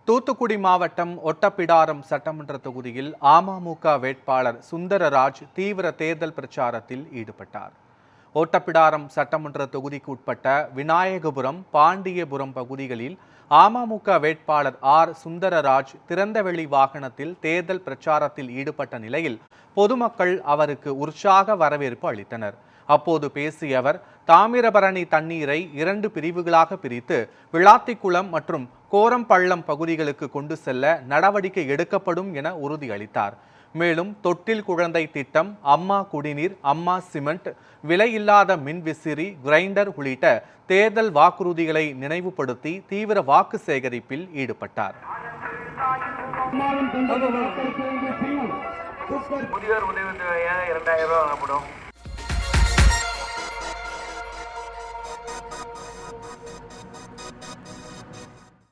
தூத்துக்குடி மாவட்டம் ஒட்டப்பிடாரம் சட்டமன்ற தொகுதியில் அமமுக வேட்பாளர் சுந்தரராஜ் தீவிர தேர்தல் பிரச்சாரத்தில் ஈடுபட்டார். ஒட்டப்பிடாரம் சட்டமன்ற தொகுதிக்கு உட்பட்ட விநாயகபுரம், பாண்டியபுரம் பகுதிகளில் அமமுக வேட்பாளர் சுந்தரராஜ் திறந்தவெளி வாகனத்தில் தேர்தல் பிரச்சாரத்தில் ஈடுபட்ட நிலையில் பொதுமக்கள் அவருக்கு உற்சாக வரவேற்பு அளித்தனர். அப்போது பேசிய அவர், தாமிரபரணி தண்ணீரை 2 பிரிவுகளாக பிரித்து விளாத்திக்குளம் மற்றும் கோரம்பள்ளம் பகுதிகளுக்கு கொண்டு செல்ல நடவடிக்கை எடுக்கப்படும் என உறுதியளித்தார். மேலும் தொட்டில் குழந்தை திட்டம், அம்மா குடிநீர், அம்மா சிமெண்ட், விலையில்லாத மின்விசிறி, கிரைண்டர் உள்ளிட்ட தேர்தல் வாக்குறுதிகளை நினைவுபடுத்தி தீவிர வாக்கு சேகரிப்பில் ஈடுபட்டார். முதியோர் உதவித்தொகை 2000 ரூபாய் வழங்கப்படும்.